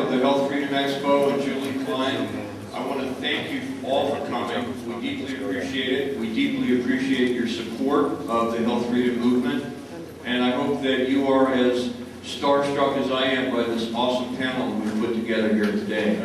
of the Health Freedom Expo and Julie Klein. I want to thank you all for coming. We deeply appreciate it. We deeply appreciate your support of the Health Freedom Movement. And I hope that you are as starstruck as I am by this awesome panel we've put together here today.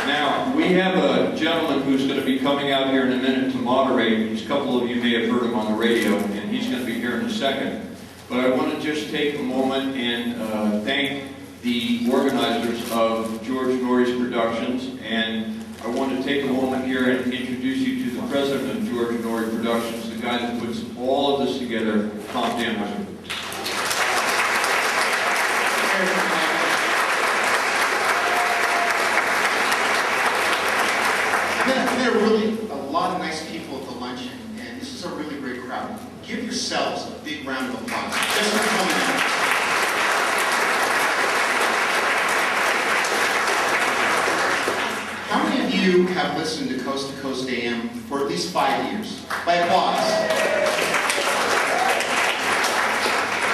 Now, we have a gentleman who's going to be coming out here in a minute to moderate. A couple of you may have heard him on the radio, and he's going to be here in a second. But I want to just take a moment and thank the organizers of George Noory's Productions, and I want to take a moment here and introduce you to the president of George Noory Productions, the guy that puts all of this together, Tom Danweiler. There are really a lot of nice people at the luncheon, and this is a really great crowd. Give yourselves a big round of applause just for coming in. How many of you have listened to Coast AM for at least 5 years? By applause.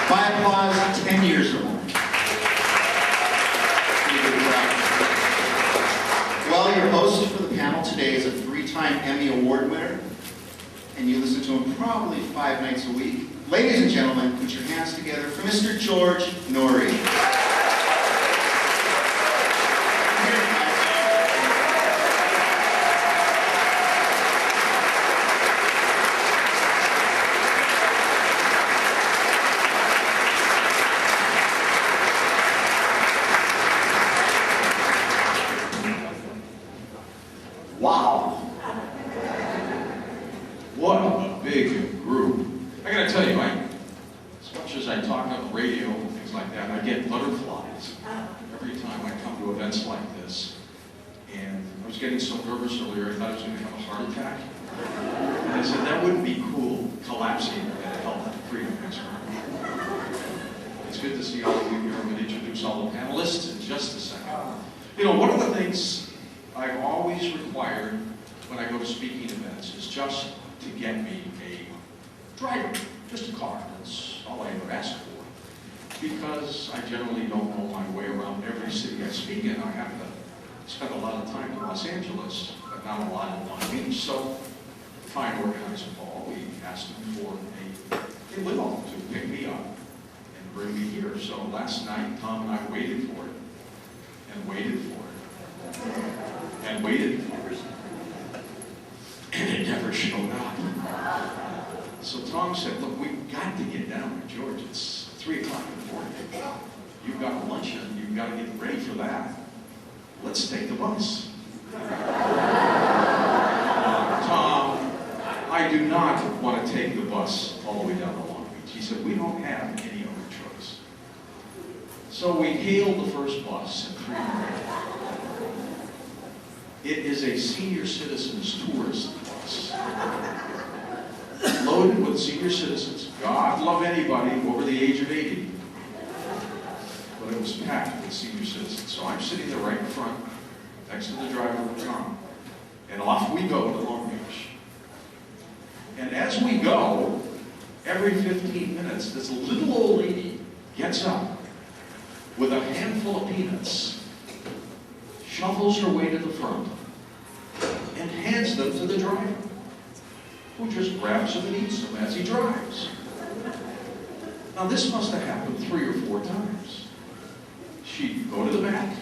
By applause, 10 years or more. Well, your host for the panel today is a 3-time Emmy Award winner, and you listen to him probably 5 nights a week. Ladies and gentlemen, put your hands together for Mr. George Noory. Wow! What a big group. I gotta tell you, as much as I talk on the radio and things like that, I get butterflies every time I come to events like this. And I was getting so nervous earlier, I thought I was going to have a heart attack. And I said, that wouldn't be cool, collapsing at a Health Freedom Expo. It's good to see all of you here. I'm going to introduce all the panelists in just a second. You know, one of the things I've always required when I go to speaking events is just to get me a driver, just a car. That's all I ever ask for. Because I generally don't know my way around every city I speak in. I have to spend a lot of time in Los Angeles, but not a lot in Long Beach. So, fine organizer Paul, we asked him for a limo to pick me up and bring me here. So last night, Tom and I waited for it, and waited for it, and waited for it, and it never showed up. So Tom said, look, we've got to get down to George. It's 3 o'clock in the morning. You've got a luncheon. You've got to get ready for that. Let's take the bus. Tom, I do not want to take the bus all the way down to Long Beach. He said, we don't have any other choice. So we hailed the first bus at 3 o'clock. It is a senior citizens tourist bus. Loaded with senior citizens. God love anybody over the age of 80. But it was packed with senior citizens. So I'm sitting there right in front, next to the driver, Tom. And off we go to Long Beach. And as we go, every 15 minutes, this little old lady gets up with a handful of peanuts, shuffles her way to the front, and hands them to the driver, who just grabs them and eats them as he drives. Now this must have happened 3 or 4 times. She'd go to the back.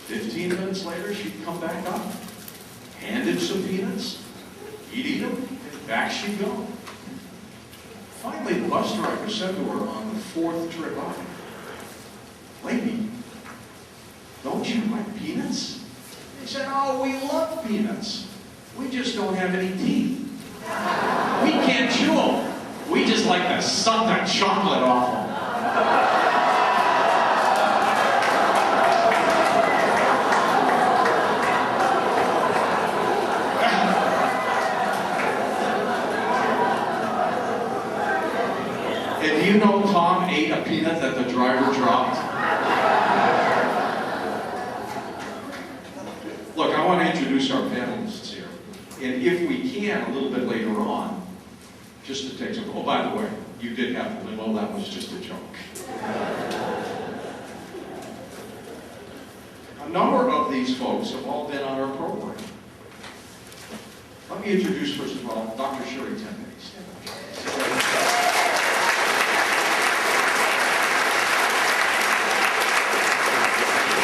15 minutes later, she'd come back up, hand him some peanuts, he'd eat them, and back she'd go. Finally, the bus driver said to her on the 4th trip out, lady, don't you like peanuts? He said, oh, we love peanuts. We just don't have any teeth. We can't chew them. We just like to suck that chocolate off them. And do you know Tom ate a peanut that the driver dropped? Look, I want to introduce our panelists here. And if we can, a little bit later on, just to take some, oh, by the way, you did have the limo, that was just a joke. A number of these folks have all been on our program. Let me introduce, first of all, Dr. Sherry Tempe.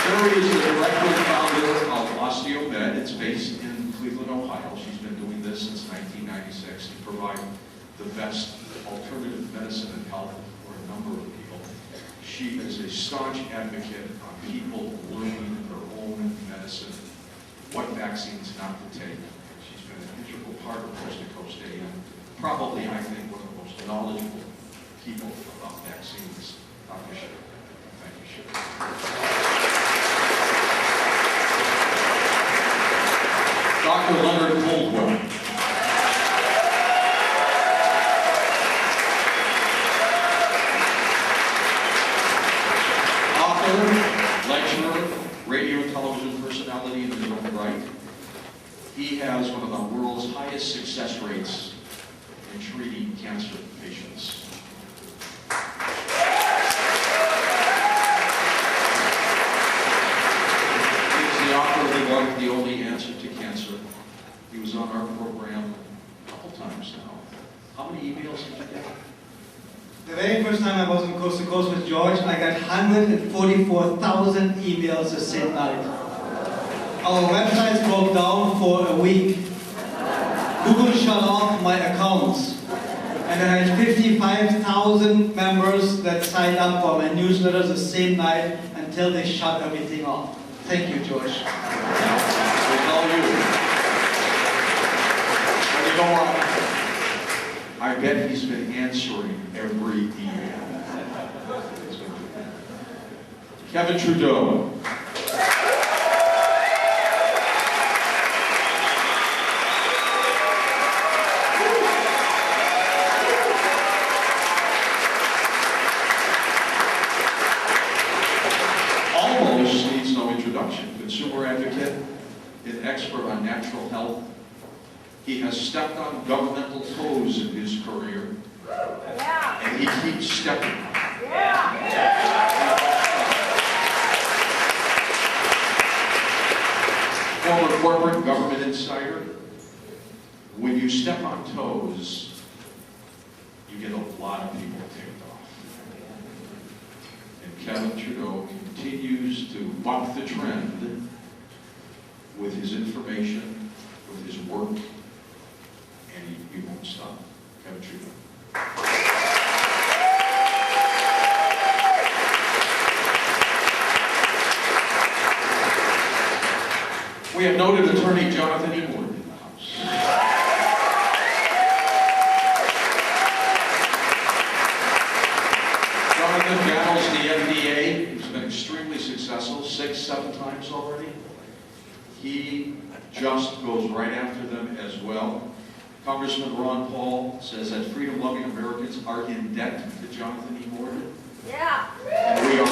Sherry is the director and founder of OsteoMed. It's based in Cleveland, Ohio. She's been doing this since 1996 to provide the best alternative medicine and health for a number of people. She is a staunch advocate on people learning their own medicine, what vaccines not to take. She's been an integral part of Coast to Coast AM. Probably, I think, one of the most knowledgeable people about vaccines. Dr. Sherry. Thank you, Sherry. Dr. Leonard Coldwell. Author, lecturer, radio and television personality in his own right. He has one of the world's highest success rates in treating cancer patients. He's the author of the book, The Only Answer to Cancer. He was on our program a couple times now. How many emails did you get? The very first time I was on Coast to Coast with George, I got 144,000 emails the same night. Our websites broke down for a week. Google shut off my accounts. And I had 55,000 members that signed up for my newsletters the same night until they shut everything off. Thank you, George. It's all you. And you know what? I bet he's been answering every email. Kevin Trudeau. Almost needs no introduction. Consumer advocate, an expert on natural health. He has stepped on governmental toes in his career, and he keeps stepping. Former corporate government insider. When you step on toes, you get a lot of people ticked off. And Kevin Trudeau continues to buck the trend with his information, with his work, and he won't stop. Kevin Trudeau. We have noted attorney Jonathan E. Moore in the house. Jonathan battles the FDA. He's been extremely successful, 6, 7 times already. He just goes right after them as well. Congressman Ron Paul says that freedom-loving Americans are in debt to Jonathan E. Moore. Yeah. And we are.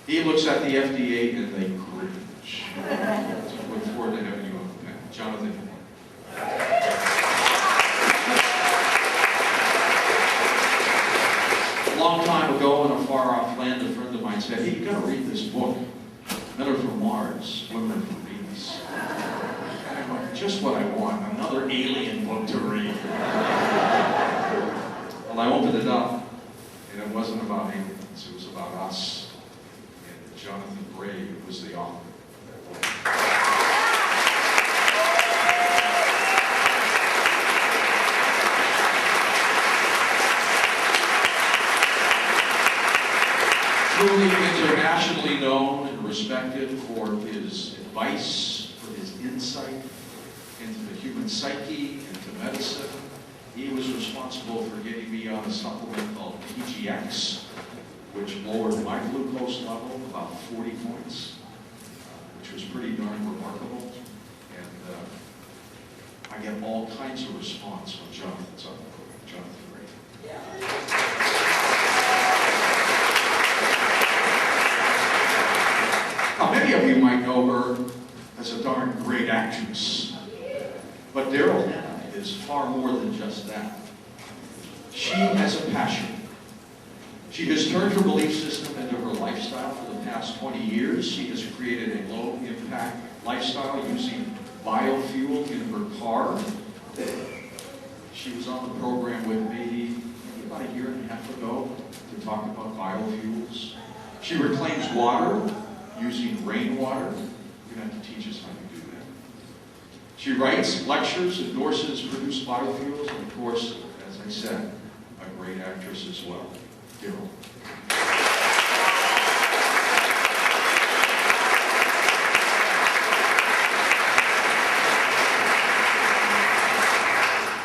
He looks at the FDA and they cringe. Look forward to having you on the panel. Jonathan. A long time ago in a far-off land, a friend of mine said, hey, you got to read this book, Men Are From Mars, Women Are From Venus. And I went, just what I want, another alien book to read. Well, I opened it up, and it wasn't about aliens, it was about us. Jonathan Bray was the author. Truly internationally known and respected for his advice, for his insight into the human psyche, into medicine. He was responsible for getting me on a supplement called PGX, which lowered my glucose level about 40 points, which was pretty darn remarkable. And I get all kinds of response when Jonathan's on the program. Jonathan Ray. actress. But Daryl is far more than just that. She has a passion. She has turned her belief system into her lifestyle for the past 20 years. She has created a low-impact lifestyle using biofuel in her car. She was on the program with me about a year and a half ago to talk about biofuels. She reclaims water using rainwater. You're going to have to teach us how to do that. She writes, lectures, endorses produced biofuels, and of course, as I said, a great actress as well. Daryl.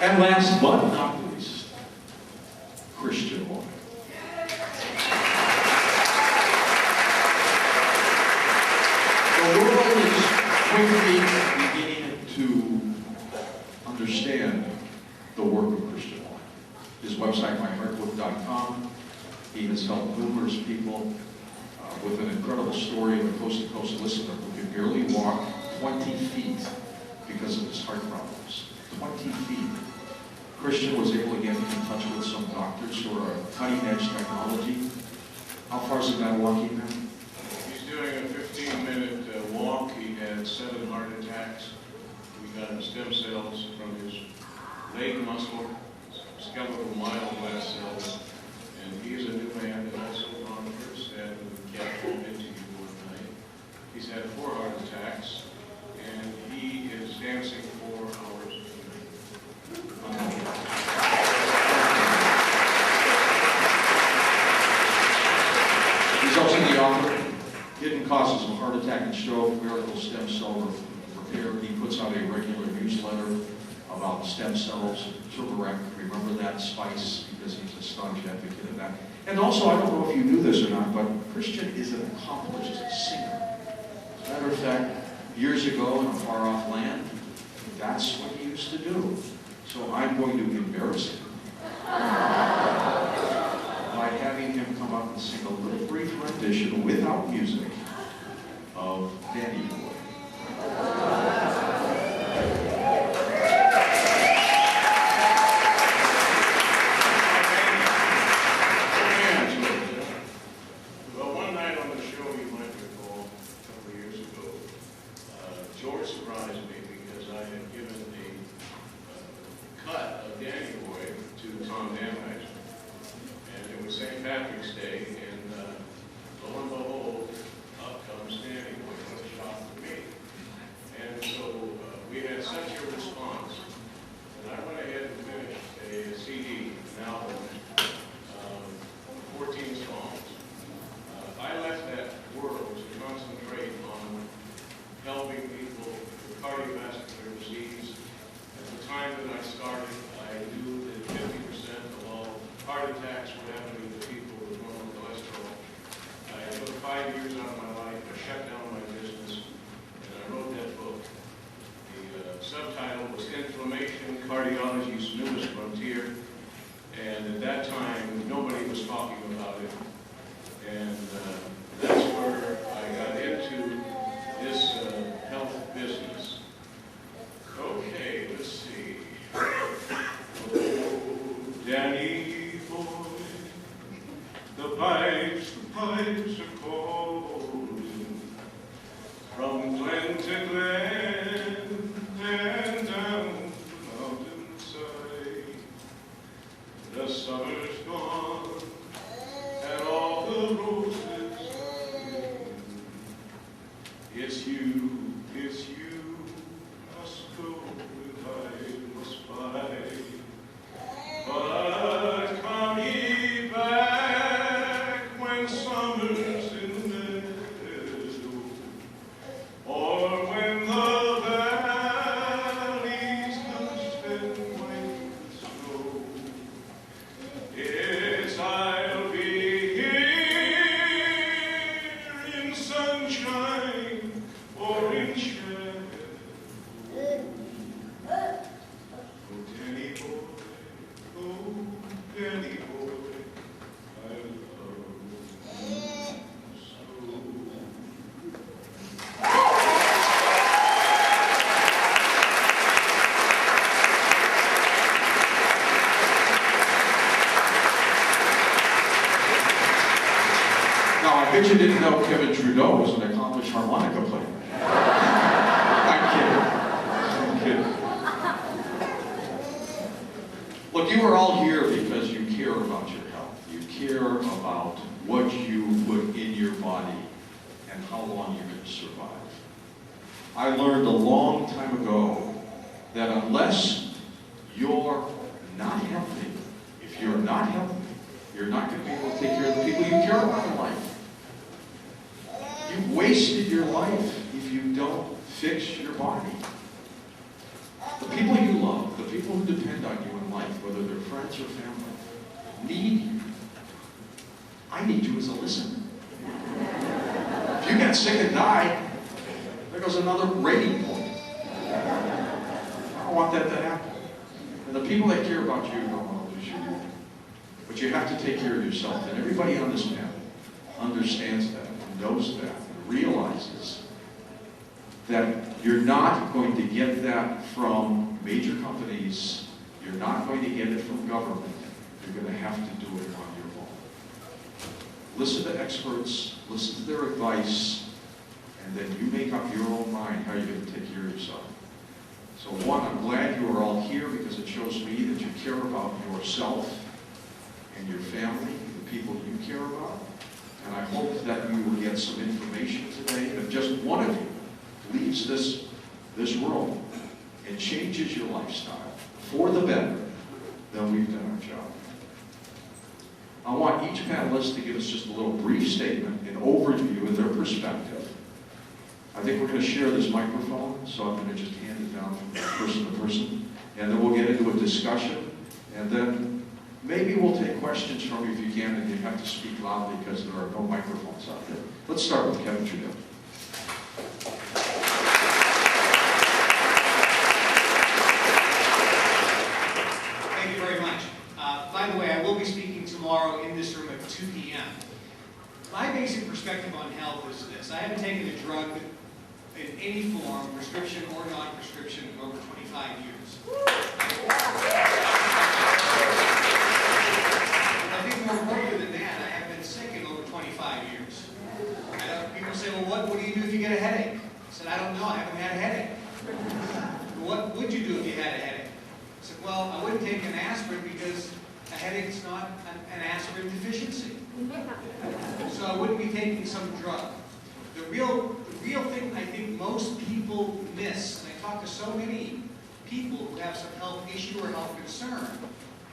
And last but not least, Christian Oil. The world is quickly beginning to understand the work of Christian Oil. His website, myheartbook.com. He has helped numerous people with an incredible story of a coast-to-coast listener who could barely walk 20 feet because of his heart problems. 20 feet. Christian was able to get in touch with some doctors who are cutting-edge technology. How far is the guy walking now? He's doing a 15-minute walk. He had 7 heart attacks. We got stem cells from his leg muscle, skeletal myoblast cells, and he is a new man. And I so honored, sad that we can't hold into you one night. He's had 4 heart attacks, and he is dancing 4 hours. He's also the author, Hidden Causes of Heart Attack and Stroke, Miracle Stem Cell Repair. He puts out a regular newsletter about stem cells, turmeric. Remember that spice, because he's a staunch advocate of that. And also, I don't know if you knew this or not, but Christian is an accomplished singer. As a matter of fact, years ago in a far-off land, that's what he used to do. So I'm going to embarrass him by having him come up and sing a little brief rendition without music of Danny Boy. Well, one night on the show, you might recall, a couple of years ago, George surprised me because I had given a cut of Danny Boy to Tom Danheiser. And it was St. Patrick's Day, and lo and behold, up comes Danny Boy. What a shock for me. And so we had such a response that I went ahead and finished a CD, an album, 14 songs. I left that world to concentrate on helping people with cardiovascular disease. At the time that I started, I knew that 50% of all heart attacks were happening to people with normal cholesterol. I took 5 years out of my life, I shut down my business, and I wrote that book. The subtitle was Inflammation, Cardiology's Newest Frontier. And at that time, nobody was talking about it. And that's where I got into this health business. Okay, let's see. Oh, Danny boy, the pipes are calling from glen to glen and down the mountainside. The summer's gone and all the roses are in. It's you bet you didn't know Kevin Trudeau was an accomplished harmonica player. I'm kidding. Look, you are all here because you care about your health. You care about what you put in your body and how long you can survive. I learned a long time ago that unless you're not healthy, if you're not healthy, you're not going to be able to take care of the people you care about in life. You've wasted your life if you don't fix your body. The people you love, the people who depend on you in life, whether they're friends or family, need you. I need you as a listener. If you get sick and die, there goes another rating point. I don't want that to happen. And the people that care about you don't want to lose you. But you have to take care of yourself. And everybody on this panel understands that, and knows that, and realizes that you're not going to get that from major companies. You're not going to get it from government. You're going to have to do it on your own. Listen to experts, listen to their advice, and then you make up your own mind how you're going to take care of yourself. So one, I'm glad you are all here because it shows me that you care about yourself and your family, the people you care about. And I hope that you will get some information today. If just one of you leaves this world and changes your lifestyle for the better, then we've done our job. I want each panelist to give us just a little brief statement, an overview of their perspective. I think we're going to share this microphone, so I'm going to just hand it down from person to person, and then we'll get into a discussion, and then maybe we'll take questions from you if you can, and you have to speak loudly because there are no microphones out there. Let's start with Kevin Trudeau. Thank you very much. By the way, I will be speaking tomorrow in this room at 2 p.m. My basic perspective on health is this. I haven't taken a drug in any form, prescription or non-prescription, in over 25 years. I think more important than that, I have been sick in over 25 years. People say, well, what do you do if you get a headache? I said, I don't know, I haven't had a headache. What would you do if you had a headache? I said, well, I wouldn't take an aspirin because a headache is not an aspirin deficiency. So I wouldn't be taking some drug. The real thing I think most people miss, and I talk to so many people who have some health issue or health concern,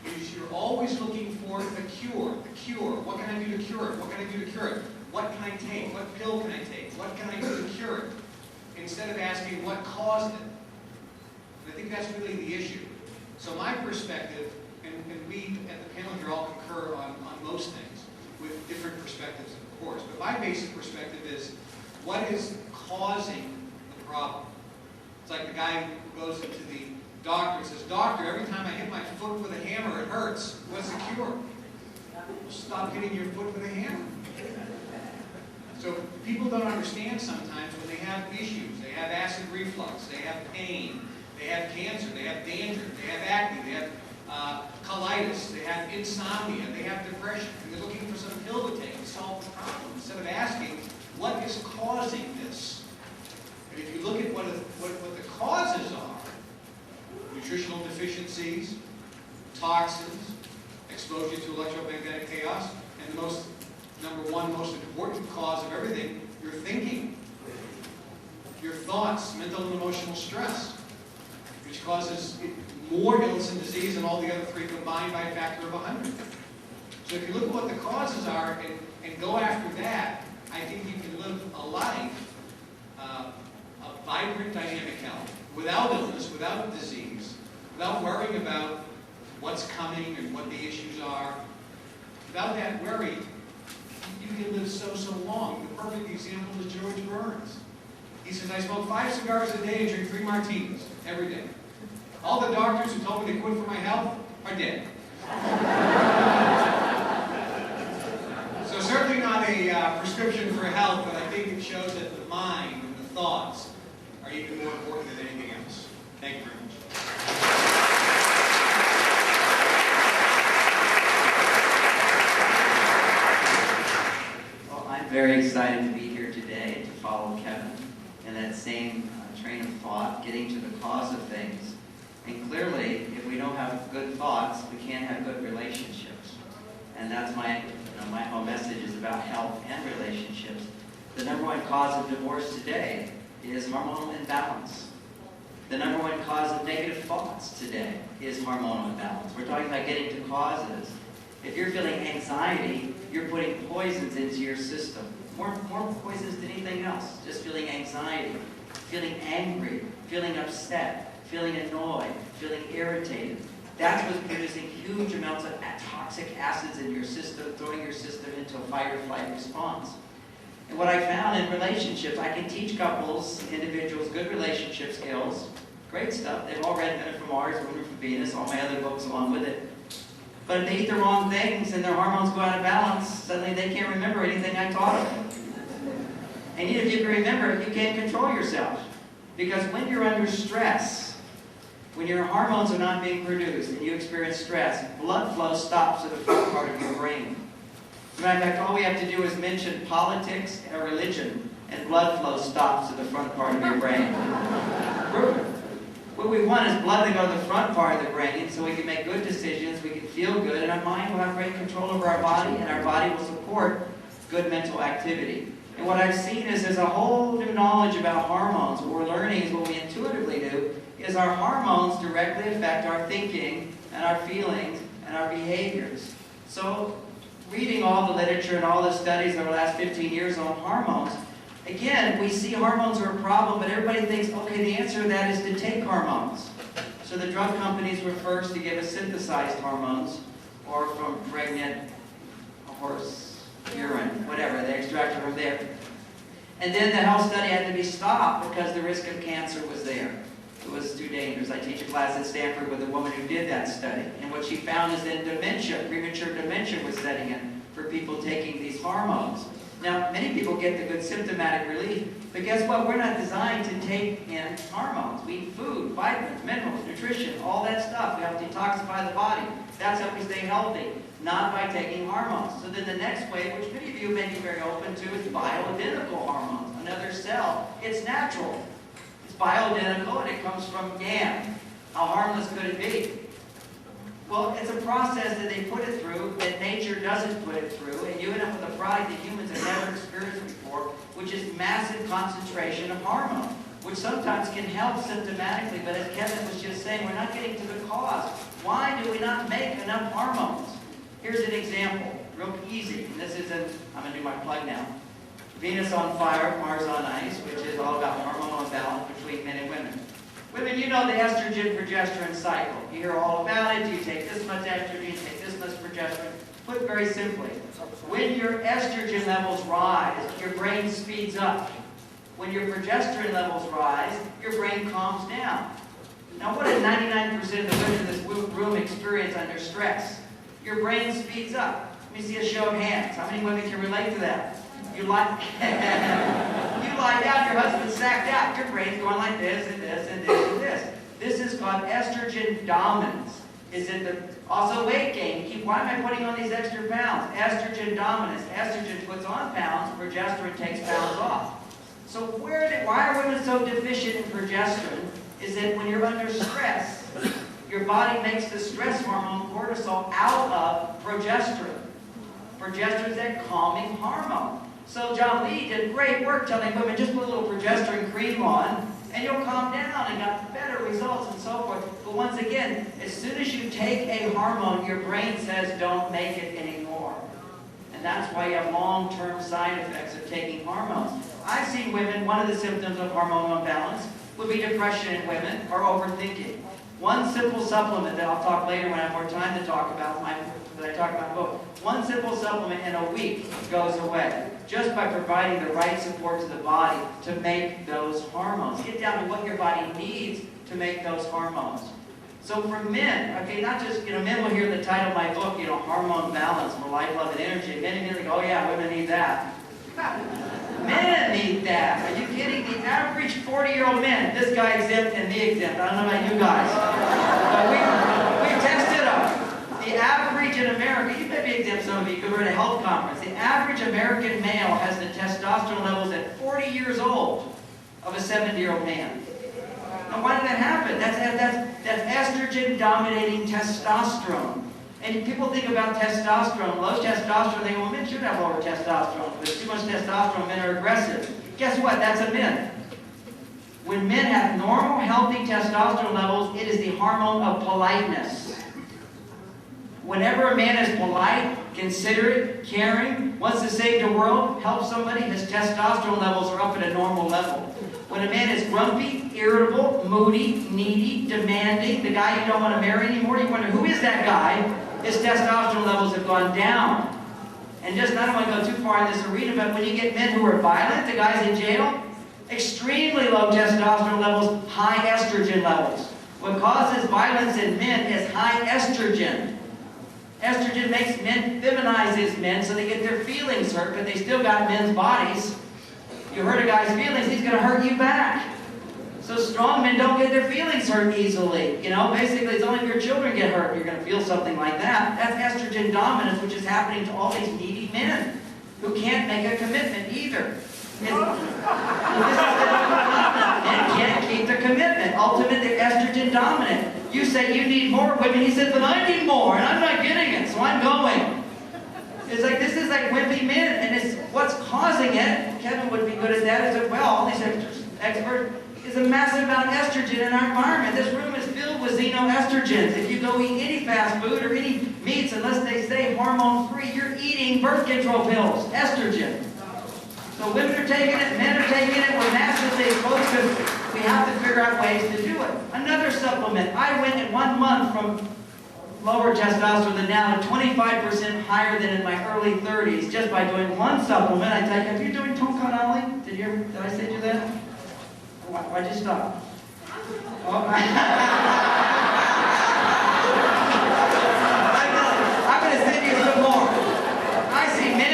is you're always looking for the cure. The cure. What can I do to cure it? What can I do to cure it? What can I take? What pill can I take? What can I do to cure it? Instead of asking what caused it. And I think that's really the issue. So my perspective, and we at the panel here all concur on most things, with different perspectives, of course. But my basic perspective is, what is causing the problem? It's like the guy who goes into the doctor and says, doctor, every time I hit my foot with a hammer, it hurts. What's the cure? Well, stop hitting your foot with a hammer. So people don't understand sometimes when they have issues. They have acid reflux, they have pain, they have cancer, they have dandruff, they have acne, they have colitis, they have insomnia, they have depression, and they're looking for some pill to take to solve the problem instead of asking, what is causing this? And if you look at what the causes are, nutritional deficiencies, toxins, exposure to electromagnetic chaos, and the number one most important cause of everything, your thinking, your thoughts, mental and emotional stress, which causes more illness and disease than all the other three combined by a factor of 100. So if you look at what the causes are and go after that, I think you can live a life, a vibrant, dynamic health, without illness, without disease, without worrying about what's coming and what the issues are. Without that worry, you can live so long. The perfect example is George Burns. He says, I smoke 5 cigars a day and drink 3 martinis every day. All the doctors who told me to quit for my health are dead. So certainly not a prescription for health, but I think it shows that the mind and the thoughts are even more important than anything else. Thank you very much. Well, I'm very excited to be here today and to follow Kevin in that same train of thought, getting to the cause of things. And clearly, if we don't have good thoughts, we can't have good relationships. And that's my whole message is about health and relationships. The number one cause of divorce today is hormonal imbalance. The number one cause of negative thoughts today is hormonal imbalance. We're talking about getting to causes. If you're feeling anxiety, you're putting poisons into your system. More poisons than anything else. Just feeling anxiety, feeling angry, feeling upset, feeling annoyed, feeling irritated. That's what's producing huge amounts of toxic acids in your system, throwing your system into a fight or flight response. And what I found in relationships, I can teach couples, individuals, good relationship skills. Great stuff. They've all read Men Are from Mars, Women Are from Venus, all my other books along with it. But if they eat the wrong things and their hormones go out of balance, suddenly they can't remember anything I taught them. And even if you can remember it, you can't control yourself. Because when you're under stress, when your hormones are not being produced and you experience stress, blood flow stops to the front part of your brain. As a matter of fact, all we have to do is mention politics or religion, and blood flow stops to the front part of your brain. What we want is blood to go to the front part of the brain so we can make good decisions, we can feel good, and our mind will have great control over our body, and our body will support good mental activity. And what I've seen is there's a whole new knowledge about hormones. What we're learning is what we intuitively do is our hormones directly affect our thinking and our feelings and our behaviors. So reading all the literature and all the studies over the last 15 years on hormones, again, we see hormones are a problem, but everybody thinks, okay, the answer to that is to take hormones. So the drug companies were first to give us synthesized hormones, or from pregnant horse urine, whatever, they extracted from there. And then the health study had to be stopped because the risk of cancer was there. It was too dangerous. I teach a class at Stanford with a woman who did that study. And what she found is that dementia, premature dementia was setting in for people taking these hormones. Now, many people get the good symptomatic relief, but guess what? We're not designed to take in hormones. We eat food, vitamins, minerals, nutrition, all that stuff. We have to detoxify the body. That's how we stay healthy, not by taking hormones. So then the next wave, which many of you may be very open to, is bioidentical hormones. Another cell. It's natural. It's bioidentical, and it comes from yam. How harmless could it be? Well, it's a process that they put it through that nature doesn't put it through, and you end up with a product that humans have never experienced before, which is massive concentration of hormone, which sometimes can help symptomatically, but as Kevin was just saying, we're not getting to the cause. Why do we not make enough hormones? Here's an example, real easy, and this is I'm going to do my plug now. Venus on Fire, Mars on Ice, which is all about hormonal imbalance between men and women. Women, you know the estrogen-progesterone cycle. You hear all about it. You take this much estrogen, you take this much progesterone. Put very simply, when your estrogen levels rise, your brain speeds up. When your progesterone levels rise, your brain calms down. Now, what did 99% of the women in this room experience under stress? Your brain speeds up. Let me see a show of hands. How many women can relate to that? You lie down, your husband's sacked out. Your brain's going like this and this and this and this. This is called estrogen dominance. Is it also weight gain? Why am I putting on these extra pounds? Estrogen dominance. Estrogen puts on pounds, progesterone takes pounds off. So why are women so deficient in progesterone? Is that when you're under stress, your body makes the stress hormone cortisol out of progesterone. Progesterone is that calming hormone. So John Lee did great work telling women, just put a little progesterone cream on, and you'll calm down and got better results and so forth. But once again, as soon as you take a hormone, your brain says, don't make it anymore. And that's why you have long-term side effects of taking hormones. I've seen women, one of the symptoms of hormonal imbalance would be depression in women or overthinking. One simple supplement that I'll talk later when I have more time to talk about, that I talk about in the book. One simple supplement in a week goes away, just by providing the right support to the body to make those hormones. Get down to what your body needs to make those hormones. So for men, okay, not just, men will hear the title of my book, Hormone Balance, for Life, Love, and Energy. Men immediately go, oh yeah, women need that. Men need that. Are you kidding? The average 40-year-old man, this guy exempt and me exempt. I don't know about you guys. But we tested them. The average in America, you may be exempt, some of you, go to a health conference. The average average American male has the testosterone levels at 40 years old of a 70-year-old man. Now, why did that happen? That's estrogen dominating testosterone. And people think about testosterone, low testosterone, they go, well, men should have lower testosterone. If there's too much testosterone, men are aggressive. Guess what? That's a myth. When men have normal, healthy testosterone levels, it is the hormone of politeness. Whenever a man is polite, considerate, caring, wants to save the world, help somebody, his testosterone levels are up at a normal level. When a man is grumpy, irritable, moody, needy, demanding, the guy you don't want to marry anymore, you wonder, who is that guy? His testosterone levels have gone down. And just, I don't want to go too far in this arena, but when you get men who are violent, the guys in jail, extremely low testosterone levels, high estrogen levels. What causes violence in men is high estrogen. Estrogen makes men, feminizes men so they get their feelings hurt, but they still got men's bodies. You hurt a guy's feelings, he's going to hurt you back. So strong men don't get their feelings hurt easily. You know, basically it's only if your children get hurt you're going to feel something like that. That's estrogen dominance, which is happening to all these needy men who can't make a commitment either. Men can't keep the commitment. Ultimately, they're estrogen dominant. You say you need more women. He says, but I need more, and I'm not getting it, so I'm going. It's like, this is like wimpy men, and it's what's causing it. Kevin would be good at that. Is that, well, all these experts, is a massive amount of estrogen in our environment. This room is filled with xenoestrogens. If you go eat any fast food or any meats, unless they say hormone-free, you're eating birth control pills, estrogen. So women are taking it, men are taking it, we're massively exposed because we have to figure out ways to do it. Another supplement. I went in 1 month from lower testosterone than now to 25% higher than in my early 30s just by doing one supplement. I tell you, have you doing Tonkanali? Did I say you that? Why'd you stop? Oh, I'm going to send you some more. I see men,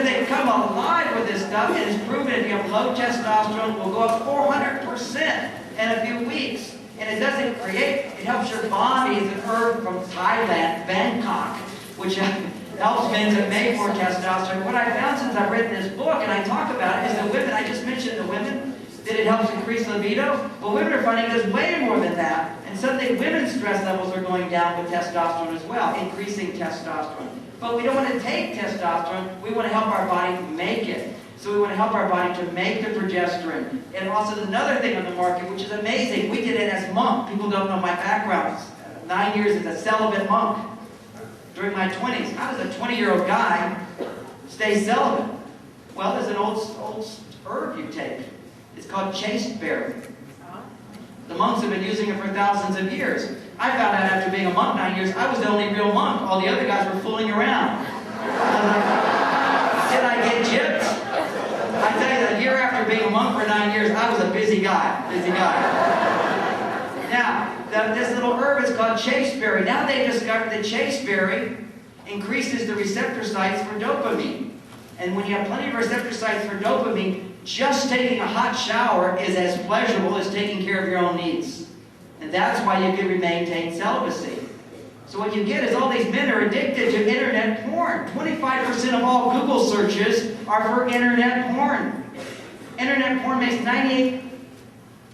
they come alive with this stuff, and it's proven if you have low testosterone, it will go up 400% in a few weeks. And it doesn't create, it helps your body. It's an herb from Thailand, Bangkok, which helps men to make more testosterone. What I found since I've written this book, and I talk about it, is the women, I just mentioned the women, that it helps increase libido. But women are finding it does way more than that. And suddenly women's stress levels are going down with testosterone as well, increasing testosterone. But we don't want to take testosterone, we want to help our body make it. So we want to help our body to make the progesterone. And also there's another thing on the market, which is amazing. We did it as monk. People don't know my background. 9 years as a celibate monk during my 20s. How does a 20-year-old guy stay celibate? Well, there's an old herb you take. It's called chasteberry. The monks have been using it for thousands of years. I found out after being a monk 9 years, I was the only real monk. All the other guys were fooling around. Did I get gypped? I tell you, the year after being a monk for 9 years, I was a busy guy. Now, this little herb is called chasteberry. Now they discovered that chasteberry increases the receptor sites for dopamine. And when you have plenty of receptor sites for dopamine, just taking a hot shower is as pleasurable as taking care of your own needs. And that's why you can maintain celibacy. So what you get is all these men are addicted to internet porn. 25% of all Google searches are for internet porn. Internet porn makes $98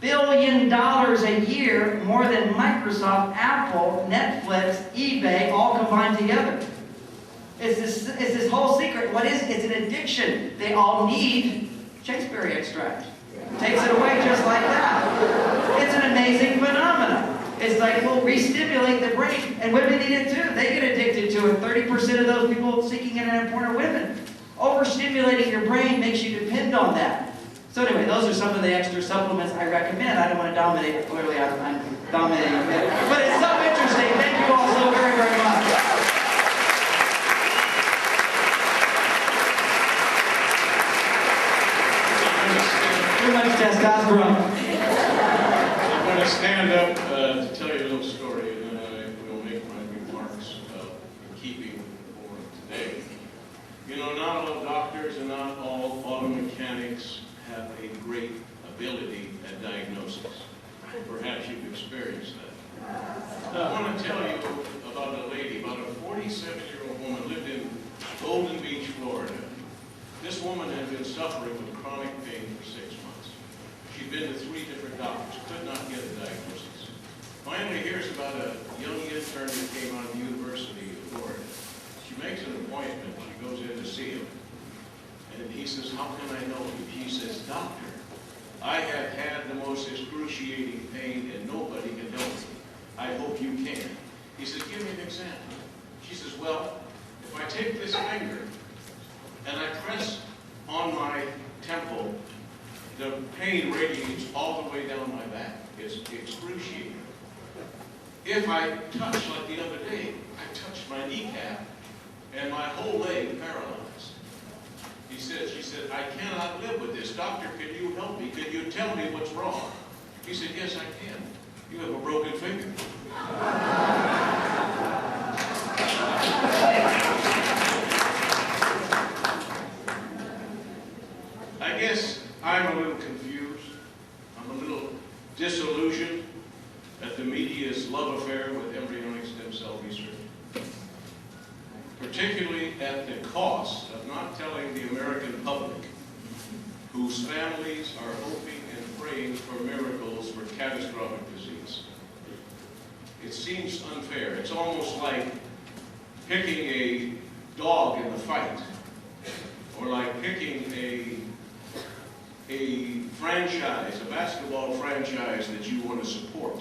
billion a year, more than Microsoft, Apple, Netflix, eBay, all combined together. It's this whole secret. What is it? It's an addiction. They all need chasteberry extract. Takes it away just like that. It's an amazing phenomenon. It's like, we'll re-stimulate the brain. And women need it too. They get addicted to it. 30% of those people seeking internet porn are women. Overstimulating your brain makes you depend on that. So anyway, those are some of the extra supplements I recommend. I don't want to dominate it. Clearly, I'm dominating a bit. But it's so interesting. Thank you all so very, very much. Too much testosterone. I'm going to stand up to tell you a little story, and then I will make my remarks in keeping with the forum today. You know, not all doctors and not all auto mechanics have a great ability at diagnosis. Perhaps you've experienced that. I want to tell you about a lady, about a 47-year-old woman, lived in Golden Beach, Florida. This woman had been suffering with chronic pain for 6 months. She'd been to 3 different doctors, could not get a diagnosis. Finally hears about a young intern that came out of the University of Florida. She makes an appointment, she goes in to see him. And he says, how can I know you? She says, doctor, I have had the most excruciating pain and nobody can help me. I hope you can. He says, give me an example. She says, well, if I take this finger and I press on my temple, the pain radiates all the way down my back. It's excruciating. If I touch, like the other day, I touched my kneecap and my whole leg paralyzed. She said, I cannot live with this. Doctor, can you help me? Can you tell me what's wrong? He said, yes, I can. You have a broken finger. I guess I'm a little confused. I'm a little disillusioned at the media's love affair with embryonic stem cell research, particularly at the cost of not telling the American public, whose families are hoping and praying for miracles for catastrophic disease. It seems unfair. It's almost like picking a dog in the fight, or like picking a franchise, a basketball franchise that you want to support.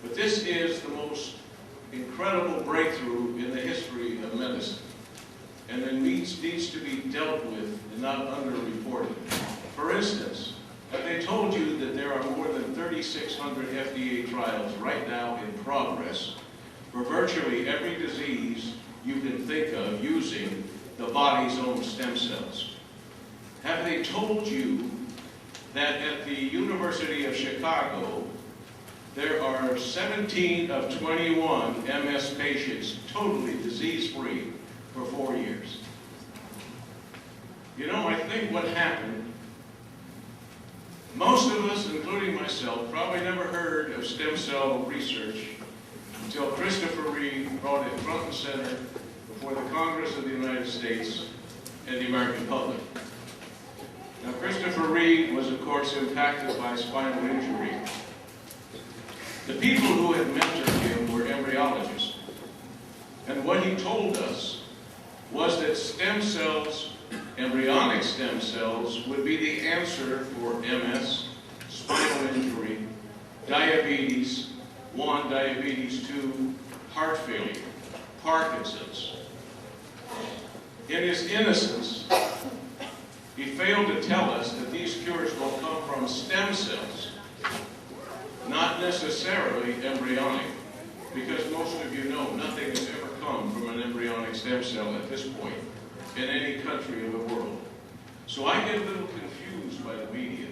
But this is the most incredible breakthrough in the history of medicine, and it needs to be dealt with and not underreported. For instance, have they told you that there are more than 3,600 FDA trials right now in progress for virtually every disease you can think of using the body's own stem cells? Have they told you that at the University of Chicago, there are 17 of 21 MS patients totally disease-free for 4 years? You know, I think what happened, most of us, including myself, probably never heard of stem cell research until Christopher Reeve brought it front and center before the Congress of the United States and the American public. Now, Christopher Reeve was, of course, impacted by spinal injury. The people who had mentored him were embryologists. And what he told us was that stem cells, embryonic stem cells, would be the answer for MS, spinal injury, diabetes 1, diabetes 2, heart failure, Parkinson's. In his innocence, he failed to tell us that these cures will come from stem cells, not necessarily embryonic, because most of you know nothing has ever come from an embryonic stem cell at this point in any country of the world. So I get a little confused by the media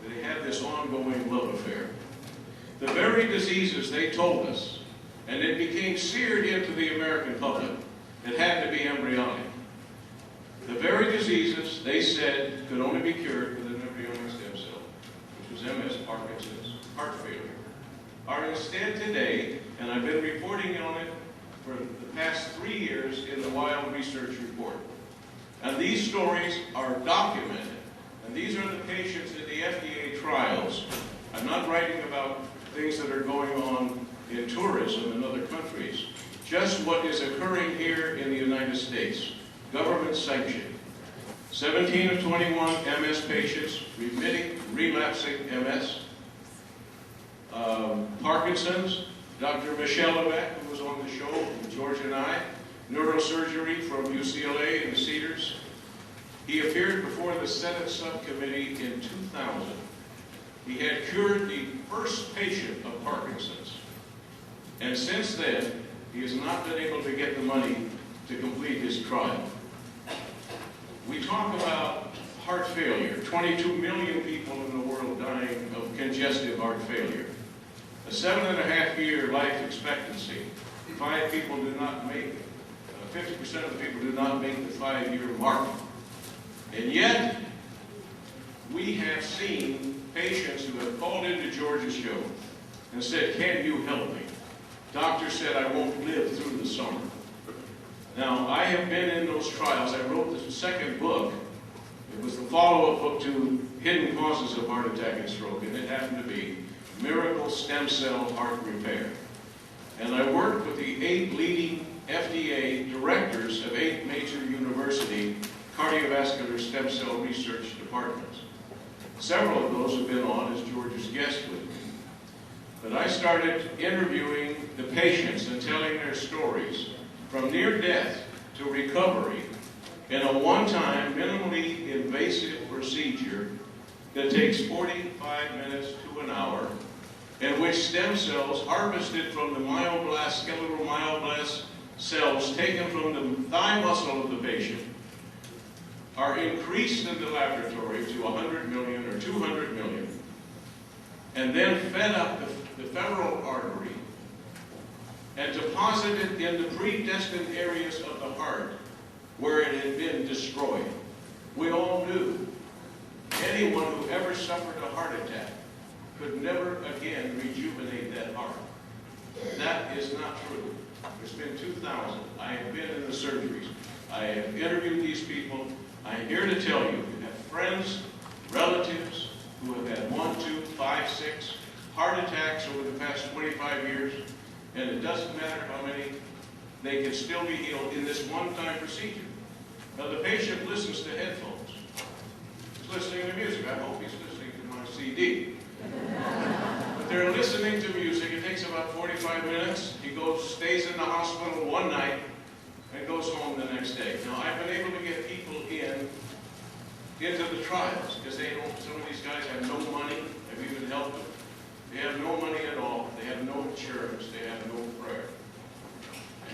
that they have this ongoing love affair. The very diseases they told us, and it became seared into the American public, it had to be embryonic. The very diseases they said could only be cured with an embryonic stem cell, which was MS, Parkinson's, heart failure, are instead today, and I've been reporting on it for the past 3 years in the Wild Research Report. And these stories are documented, and these are the patients in the FDA trials. I'm not writing about things that are going on in tourism in other countries, just what is occurring here in the United States. Government sanctioned. 17 of 21 MS patients remitting, relapsing MS. Parkinson's, Dr. Michelle Levesque, who was on the show, with George and I, neurosurgery from UCLA and the Cedars. He appeared before the Senate subcommittee in 2000. He had cured the first patient of Parkinson's. And since then, he has not been able to get the money to complete his trial. We talk about heart failure. 22 million people in the world dying of congestive heart failure. A 7.5-year life expectancy. 5 people do not make it. 50% of the people do not make the 5-year mark. And yet, we have seen patients who have called into George's show and said, can you help me? Doctor said I won't live through the summer. Now, I have been in those trials. I wrote the second book It was the follow-up book to Hidden Causes of Heart Attack and Stroke, and it happened to be Miracle Stem Cell Heart Repair. And I worked with the 8 leading FDA directors of 8 major university cardiovascular stem cell research departments. Several of those have been on as George's guest with me. But I started interviewing the patients and telling their stories from near death to recovery in a one-time, minimally invasive procedure that takes 45 minutes to an hour, in which stem cells harvested from the myoblast, skeletal myoblast cells taken from the thigh muscle of the patient are increased in the laboratory to 100 million or 200 million, and then fed up the femoral artery and deposited in the predestined areas of the heart where it had been destroyed. We all knew anyone who ever suffered a heart attack could never again rejuvenate that heart. That is not true. There's been 2,000. I have been in the surgeries. I have interviewed these people. I'm here to tell you, you have friends, relatives who have had 1, 2, 5, 6 heart attacks over the past 25 years, and it doesn't matter how many, they can still be healed in this one-time procedure. Now the patient listens to headphones. He's listening to music. I hope he's listening to my CD. But they're listening to music. It takes about 45 minutes. He stays in the hospital one night and goes home the next day. Now I've been able to get people into the trials because some of these guys have no money. I've even helped them. They have no money at all. They have no insurance. They have no prayer.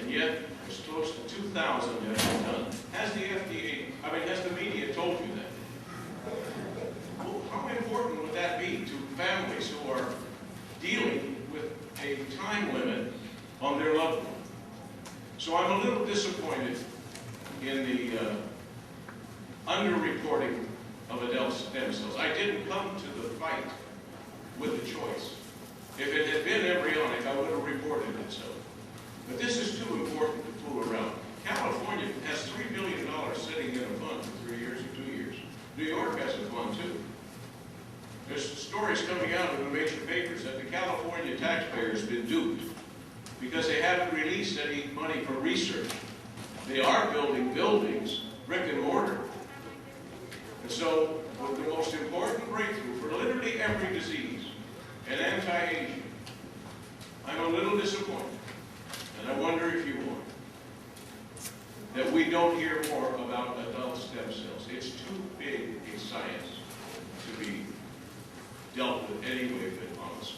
And yet, there's close to 2,000 that have been done. Has the FDA, has the media told you that? Well, how important would that be to families who are dealing with a time limit on their loved one? So I'm a little disappointed in the underreporting of adult stem cells. I didn't come to the fight with a choice. If it had been embryonic, I would have reported it so. But this is too important to fool around. California has $3 billion sitting in a fund for 3 years or 2 years. New York has a fund too. There's stories coming out in the major papers that the California taxpayers have been duped because they haven't released any money for research. They are building buildings, brick and mortar. And so, the most important breakthrough for literally every disease, and anti-aging, I'm a little disappointed, and I wonder if you are, that we don't hear more about adult stem cells. It's too big a science to be dealt with any way but honest.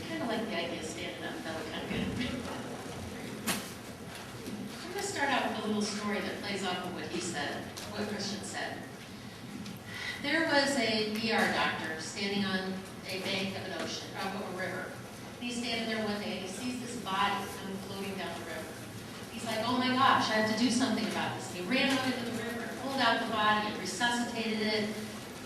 Kind of like the idea of standing up. That was kind of good. I'm going to start out with a little story that plays off of what he said, what Christian said. There was a ER doctor standing on a bank of an ocean, of a river. He's standing there one day and he sees this body coming floating down the river. He's like, oh my gosh, I have to do something about this. And he ran out into the river, pulled out the body, and resuscitated it.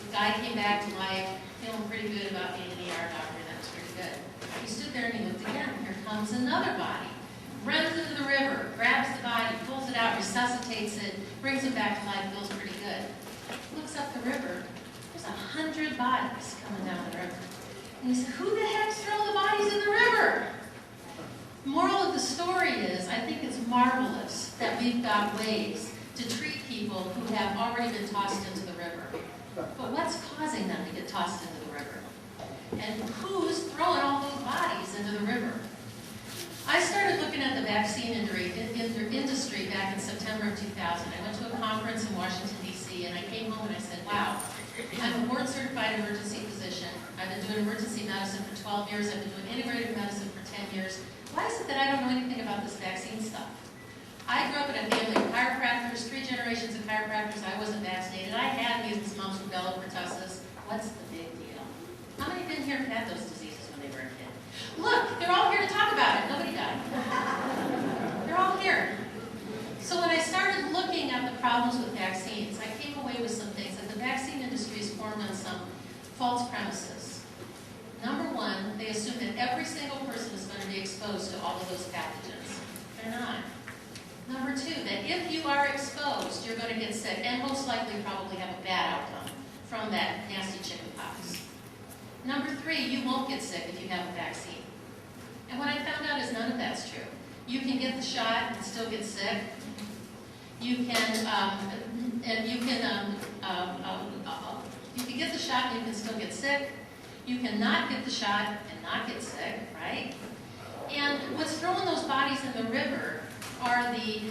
The guy came back to life, feeling pretty good about being an ER doctor, and that was pretty good. He stood there and he looked again. Here comes another body. Runs into the river, grabs the body, pulls it out, resuscitates it, brings it back to life, feels pretty good. Looks up the river. There's 100 bodies coming down the river. And he said, who the heck's throwing the bodies in the river? The moral of the story is, I think it's marvelous that we've got ways to treat people who have already been tossed into the river. But what's causing them to get tossed into the river? And who's throwing all those bodies into the river? I started looking at the vaccine industry back in September of 2000. I went to a conference in Washington, D.C., and I came home and I said, wow, I'm a board-certified emergency physician. I've been doing emergency medicine for 12 years. I've been doing integrative medicine for 10 years. Why is it that I don't know anything about this vaccine stuff? I grew up in a family of chiropractors, 3 generations of chiropractors. I wasn't vaccinated. I had measles, mumps, rubella, pertussis. What's the big deal? How many been here have had those diseases when they were a kid? Look, they're all here to talk about it. Nobody died. They're all here. So when I started looking at the problems with vaccines, I came away with some things that the vaccine industry is formed on some false premises. Number one, they assume that every single person is going to be exposed to all of those pathogens. They're not. Number two, that if you are exposed, you're going to get sick, and most likely probably have a bad outcome from that nasty chickenpox. Number three, you won't get sick if you have a vaccine. And what I found out is none of that's true. You can get the shot and still get sick. You can get the shot and you can still get sick. You can not get the shot and not get sick, right? And what's throwing those bodies in the river are the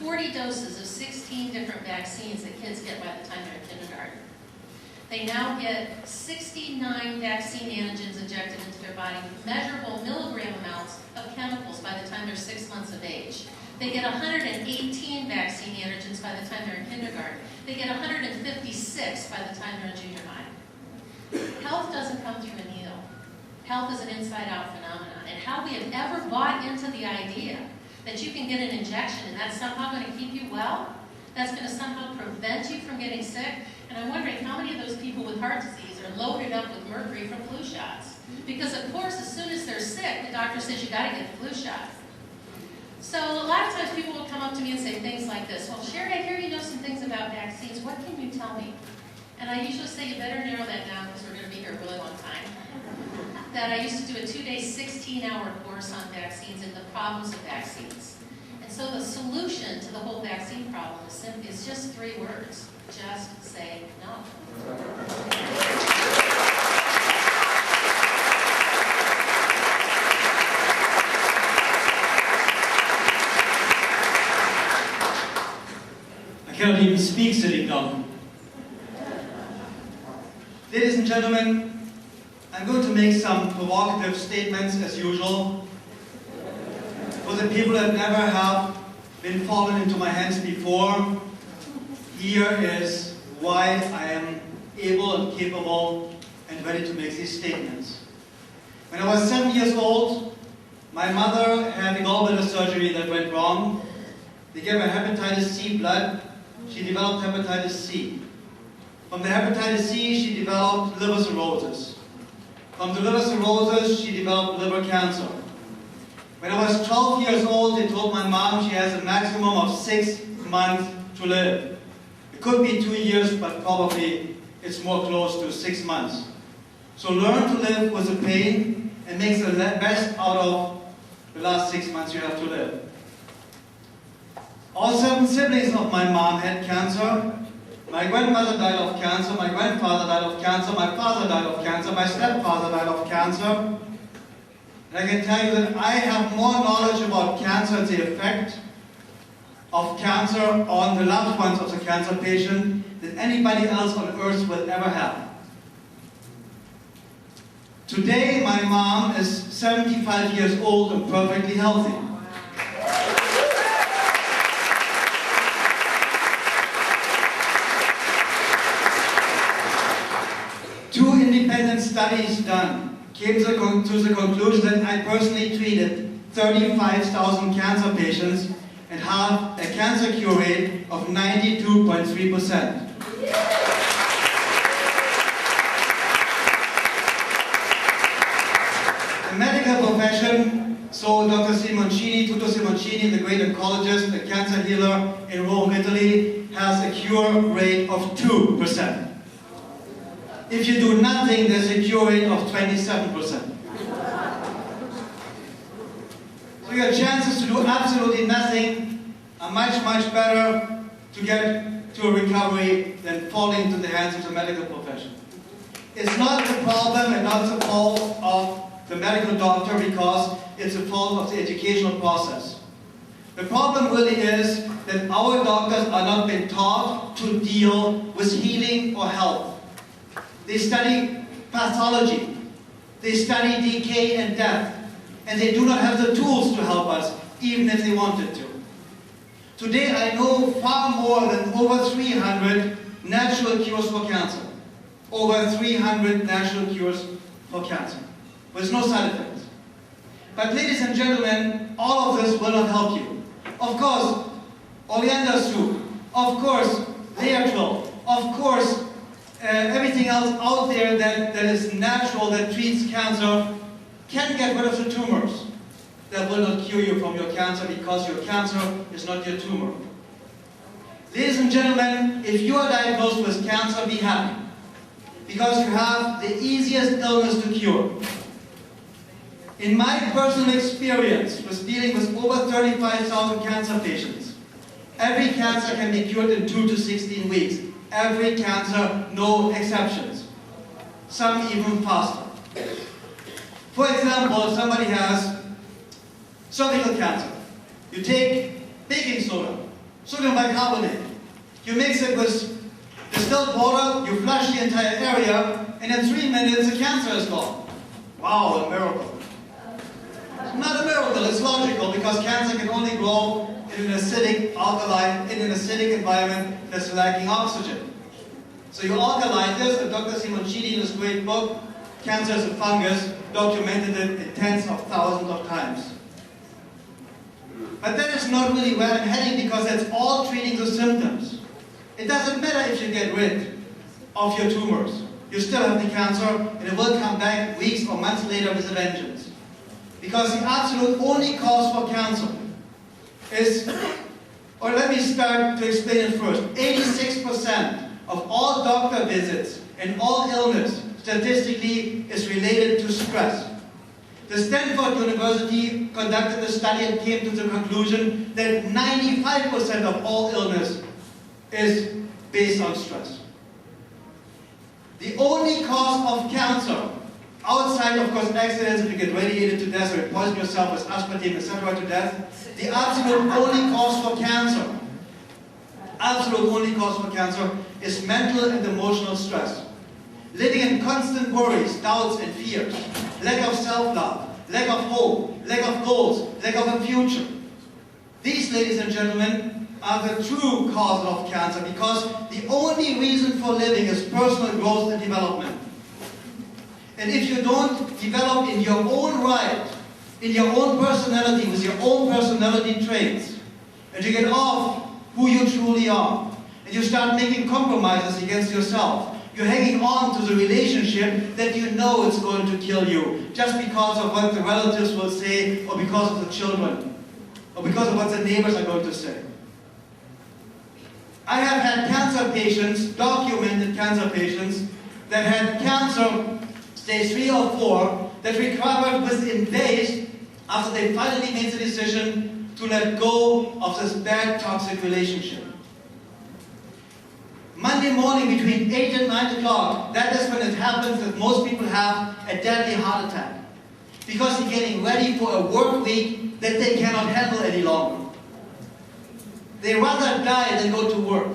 40 doses of 16 different vaccines that kids get by the time they're in kindergarten. They now get 69 vaccine antigens injected into their body with measurable milligram amounts of chemicals by the time they're 6 months of age. They get 118 vaccine antigens by the time they're in kindergarten. They get 156 by the time they're in junior high. Health doesn't come through a needle. Health is an inside-out phenomenon. And how we have ever bought into the idea that you can get an injection and that's somehow going to keep you well, that's going to somehow prevent you from getting sick. And I'm wondering how many of those people with heart disease are loaded up with mercury from flu shots. Because of course, as soon as they're sick, the doctor says you got to get the flu shot. So a lot of times people will come up to me and say things like this, well, Sherry, I hear you know some things about vaccines. What can you tell me? And I usually say, you better narrow that down because we're going to be here a really long time. That I used to do a 2-day, 16-hour course on vaccines and the problems of vaccines. And so the solution to the whole vaccine problem is just 3 words. Just say no. I cannot even speak sitting down. Ladies and gentlemen, I'm going to make some provocative statements as usual. For the people that never have been fallen into my hands before, here is why I am able and capable and ready to make these statements. When I was 7 years old, my mother had a gallbladder surgery that went wrong. They gave her hepatitis C blood. She developed hepatitis C. From the hepatitis C, she developed liver cirrhosis. From the liver cirrhosis, she developed liver cancer. When I was 12 years old, they told my mom she has a maximum of 6 months to live. It could be 2 years, but probably it's more close to 6 months. So learn to live with the pain and make the best out of the last 6 months you have to live. All 7 siblings of my mom had cancer. My grandmother died of cancer, my grandfather died of cancer, my father died of cancer, my stepfather died of cancer. And I can tell you that I have more knowledge about cancer and the effect of cancer on the loved ones of the cancer patient than anybody else on earth will ever have. Today, my mom is 75 years old and perfectly healthy. Two independent studies done came to the conclusion that I personally treated 35,000 cancer patients and have a cancer cure rate of 92.3%. The medical profession, so Dr. Simoncini, Tutto Simoncini, the great oncologist, the cancer healer in Rome, Italy, has a cure rate of 2%. If you do nothing, there's a cure rate of 27%. So your chances to do absolutely nothing are much, much better to get to a recovery than falling into the hands of the medical profession. It's not the problem and not the fault of the medical doctor because it's the fault of the educational process. The problem really is that our doctors are not being taught to deal with healing or health. They study pathology, they study decay and death, and they do not have the tools to help us, even if they wanted to. Today I know far more than over 300 natural cures for cancer. Over 300 natural cures for cancer, with no side effects. But ladies and gentlemen, all of this will not help you. Of course, oleander soup, of course, Leonard, of course, everything else out there that is natural, that treats cancer, can get rid of the tumors. That will not cure you from your cancer because your cancer is not your tumor. Ladies and gentlemen, if you are diagnosed with cancer, be happy. Because you have the easiest illness to cure. In my personal experience with dealing with over 35,000 cancer patients, every cancer can be cured in 2 to 16 weeks. Every cancer, no exceptions. Some even faster. For example, if somebody has cervical cancer, you take baking soda, sodium bicarbonate, you mix it with distilled water, you flush the entire area, and in 3 minutes the cancer is gone. Wow, a miracle. Not a miracle, it's logical, because cancer can only grow in an acidic, alkaline, in an acidic environment that's lacking oxygen. So you alkaline this, and Dr. Simoncini in his great book, Cancer is a Fungus, documented it in tens of thousands of times. But that is not really where I'm heading, because that's all treating the symptoms. It doesn't matter if you get rid of your tumors. You still have the cancer, and it will come back weeks or months later with a vengeance. Because the absolute only cause for cancer is, or let me start to explain it first, 86% of all doctor visits and all illness statistically is related to stress. The Stanford University conducted a study and came to the conclusion that 95% of all illness is based on stress. The only cause of cancer, outside of course accidents, if you get radiated to death or you poison yourself with aspartame, etc. to death, the absolute only cause for cancer, absolute only cause for cancer is mental and emotional stress. Living in constant worries, doubts and fears, lack of self-love, lack of hope, lack of goals, lack of a future. These, ladies and gentlemen, are the true cause of cancer, because the only reason for living is personal growth and development. And if you don't develop in your own right, in your own personality, with your own personality traits, and you get off who you truly are, and you start making compromises against yourself, you're hanging on to the relationship that you know it's going to kill you, just because of what the relatives will say, or because of the children, or because of what the neighbors are going to say. I have had cancer patients, documented cancer patients, that had cancer stage 3 or 4, that recovered within days after they finally made the decision to let go of this bad, toxic relationship. Monday morning between 8 and 9 o'clock, that is when it happens that most people have a deadly heart attack. Because they're getting ready for a work week that they cannot handle any longer. They rather die than go to work.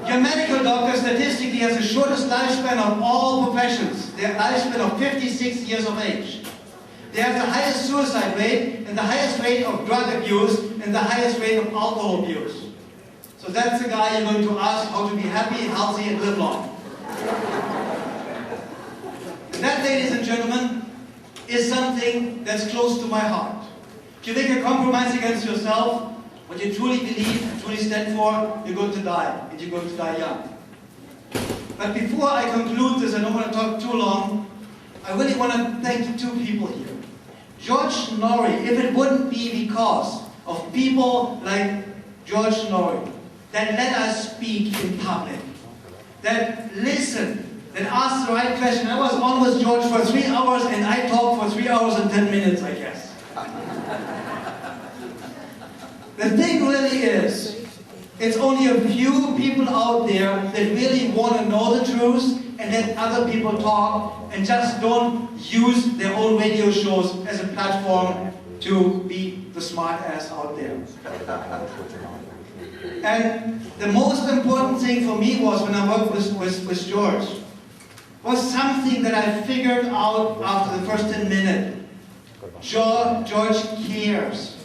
Your medical doctor statistically has the shortest lifespan of all professions. Their lifespan of 56 years of age. They have the highest suicide rate, and the highest rate of drug abuse, and the highest rate of alcohol abuse. So that's the guy you're going to ask how to be happy, healthy, and live long. That, ladies and gentlemen, is something that's close to my heart. If you make a compromise against yourself, what you truly believe and truly stand for, you're going to die, and you're going to die young. But before I conclude this, I don't want to talk too long, I really want to thank 2 people here. George Noory, if it wouldn't be because of people like George Noory that let us speak in public, that listen, that ask the right question. I was on with George for 3 hours, and I talked for 3 hours and 10 minutes, I guess. The thing really is, it's only a few people out there that really want to know the truth and let other people talk, and just don't use their own radio shows as a platform to be the smart ass out there. And the most important thing for me was, when I worked with George, was something that I figured out after the first 10 minutes. George cares.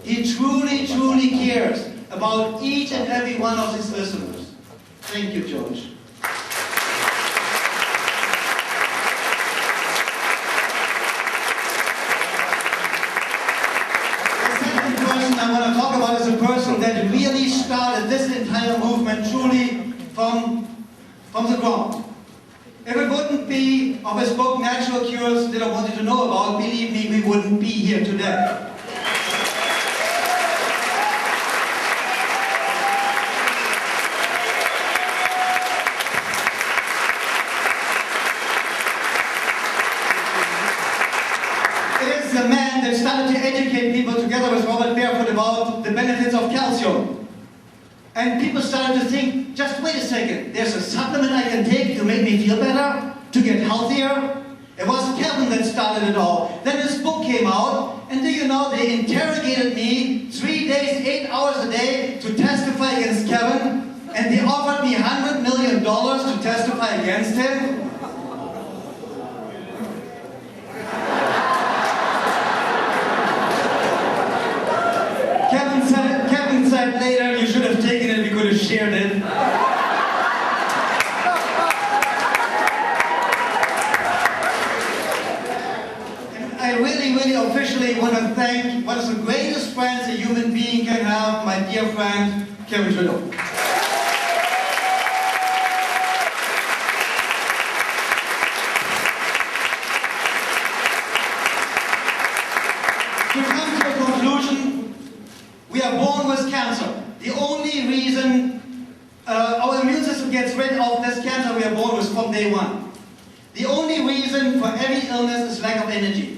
He truly, truly cares about each and every one of his listeners. Thank you, George. The second person I I want to talk about is a person that really started this entire movement truly from the ground. If it wouldn't be of his book, Natural Cures, that I wanted to know about, believe me, we wouldn't be here today. It is the man that started to educate people together with Robert Barefoot about the benefits of calcium. And people started to think, just wait a second, there's a supplement I can take to make me feel better, to get healthier. It was Kevin that started it all. Then his book came out, and do you know, they interrogated me 3 days, 8 hours a day to testify against Kevin, and they offered me $100 million to testify against him. Kevin said later, you should have taken it, we could have shared it. I really officially want to thank one of the greatest friends a human being can have, my dear friend, Kevin Trudeau. To come to a conclusion, we are born with cancer. The only reason our immune system gets rid of this cancer we are born with from day one. The only reason for every illness is lack of energy.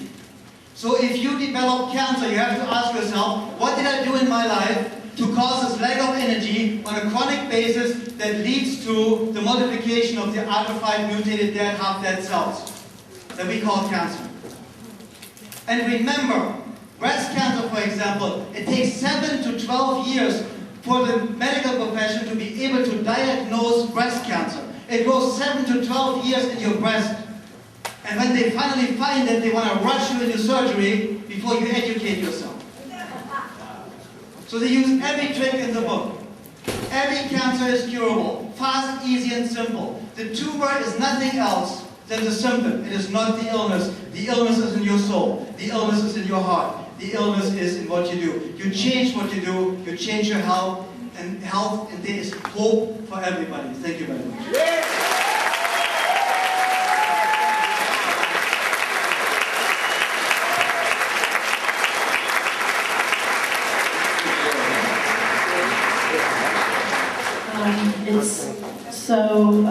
So if you develop cancer, you have to ask yourself, what did I do in my life to cause this lack of energy on a chronic basis that leads to the multiplication of the atrophied, mutated, dead, half-dead cells that we call cancer. And remember, breast cancer, for example, it takes 7 to 12 years for the medical profession to be able to diagnose breast cancer. It goes 7 to 12 years in your breast. And when they finally find it, they want to rush you into surgery before you educate yourself. So they use every trick in the book. Every cancer is curable, fast, easy, and simple. The tumor is nothing else than the symptom. It is not the illness. The illness is in your soul. The illness is in your heart. The illness is in what you do. You change what you do, you change your health, and there is hope for everybody. Thank you very much. It's so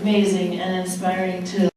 amazing and inspiring to